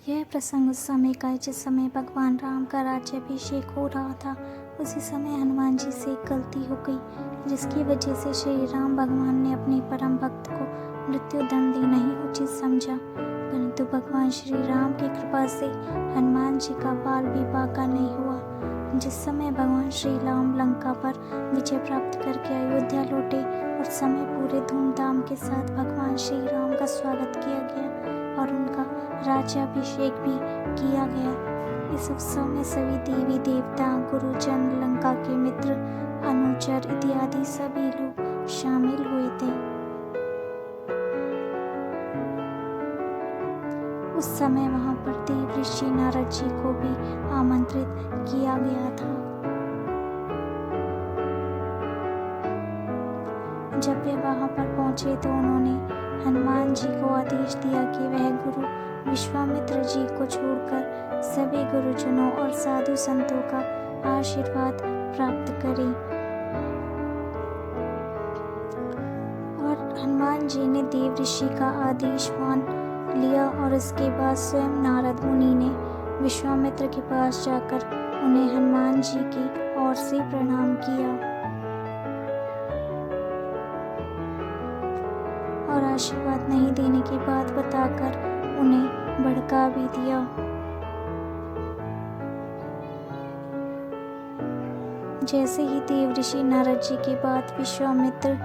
यह प्रसंग उस समय का है जिस समय भगवान राम का राज्याभिषेक हो रहा था। उसी समय हनुमान जी से एक गलती हो गई, जिसकी वजह से श्री राम भगवान ने अपने परम भक्त को मृत्यु दंड देना ही उचित समझा। परंतु भगवान श्री राम की कृपा से हनुमान जी का बाल भी बांका नहीं हुआ। जिस समय भगवान श्री राम लंका पर विजय प्राप्त करके अयोध्या लौटे और समय पूरे धूमधाम के साथ भगवान श्री राम का स्वागत किया गया और उनका राज्याभिषेक भी किया गया। इस उत्सव में सभी देवी देवता, गुरुजन, लंका के मित्र, अनुचर इत्यादि सभी लोग शामिल हुए थे। उस समय वहां पर देव ऋषि नारद जी को भी आमंत्रित किया गया था। जब वे वहां पर पहुंचे तो उन्होंने हनुमान जी को आदेश दिया कि वह गुरु विश्वामित्र जी को छोड़कर सभी गुरुजनों और साधु संतों का आशीर्वाद प्राप्त करें। और हनुमान जी ने देव ऋषि का आदेश मान लिया और इसके बाद स्वयं नारद मुनि ने विश्वामित्र के पास जाकर उन्हें हनुमान जी की ओर से प्रणाम किया और आशीर्वाद नहीं देने की बात बताकर उन्हें भड़का भी दिया। जैसे ही देव ऋषि नारद जी की बात विश्वामित्र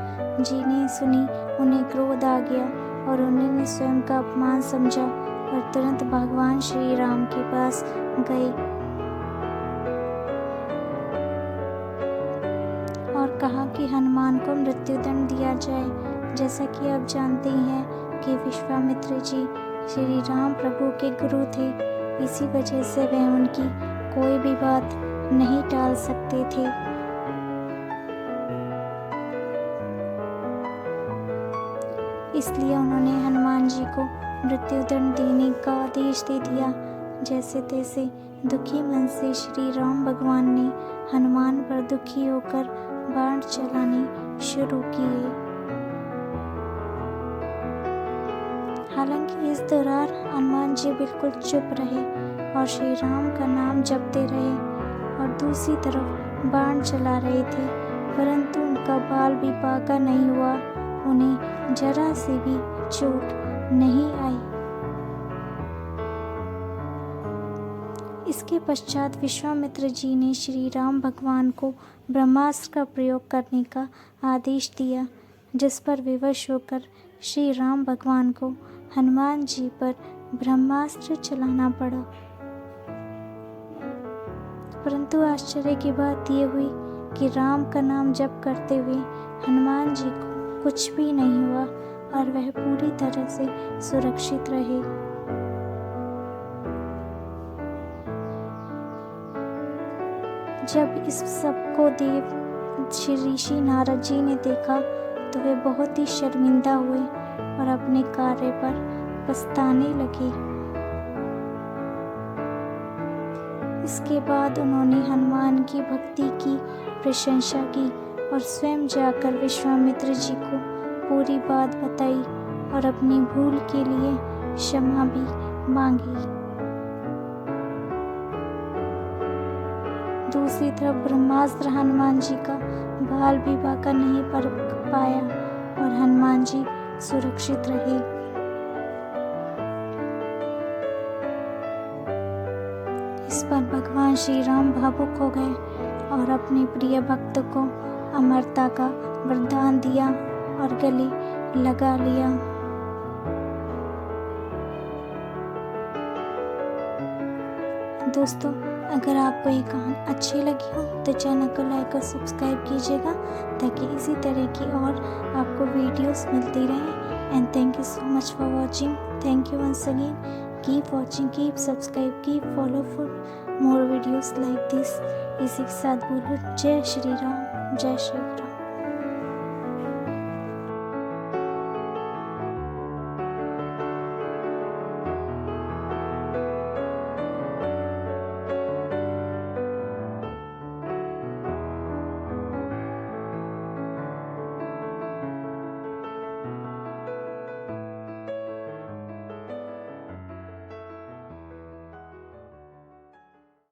जी ने सुनी, उन्हें क्रोध आ गया और उन्होंने स्वयं का अपमान समझा और तुरंत भगवान श्री राम के पास गए और कहा कि हनुमान को मृत्युदंड दिया जाए। जैसा कि आप जानते ही हैं कि विश्वामित्र जी श्री राम प्रभु के गुरु थे, इसी वजह से वह उनकी कोई भी बात नहीं टाल सकते थे। इसलिए उन्होंने हनुमान जी को मृत्युदंड देने का आदेश दे दिया। जैसे तैसे दुखी मन से श्री राम भगवान ने हनुमान पर दुखी होकर बाण चलाने शुरू किए। हालांकि इस दौरान हनुमान जी बिल्कुल चुप रहे और श्री राम का नाम जपते रहे और दूसरी तरफ बाण चला रहे थे, परंतु उनका बाल भी बांका नहीं हुआ। उन्हें जरा से भी चोट नहीं आई। इसके पश्चात विश्वामित्र जी ने श्री राम भगवान को ब्रह्मास्त्र का प्रयोग करने का आदेश दिया, जिस पर विवश होकर श्री राम भगवान को हनुमान जी पर ब्रह्मास्त्र चलाना पड़ा। परंतु आश्चर्य की बात यह हुई कि राम का नाम जप करते हुए हनुमान जी को कुछ भी नहीं हुआ और वह पूरी तरह से सुरक्षित रहे। जब इस सब को देव श्री ऋषि नारद जी ने देखा तो वे बहुत ही शर्मिंदा हुए और अपने कार्य पर पछताने लगे। इसके बाद उन्होंने हनुमान की भक्ति की प्रशंसा की और स्वयं जाकर विश्वामित्र जी को पूरी बात बताई और अपनी भूल के लिए क्षमा भी मांगी। दूसरी तरफ ब्रह्मास्त्र हनुमान जी का बाल भी बांका नहीं पड़ पाया और हनुमान जी सुरक्षित रहे। इस पर भगवान श्री राम भावुक हो गए और अपने प्रिय भक्त को अमरता का वरदान दिया और गले लगा लिया। दोस्तों, अगर आपको ये कहानी अच्छी लगी हो तो चैनल को लाइक और सब्सक्राइब कीजिएगा ताकि इसी तरह की और आपको वीडियोस मिलती रहें। And thank you so much for watching. Thank you once again. Keep watching, keep subscribe, keep follow for more videos like this. इसी के साथ बोलो जय श्री राम, जय श्री राम।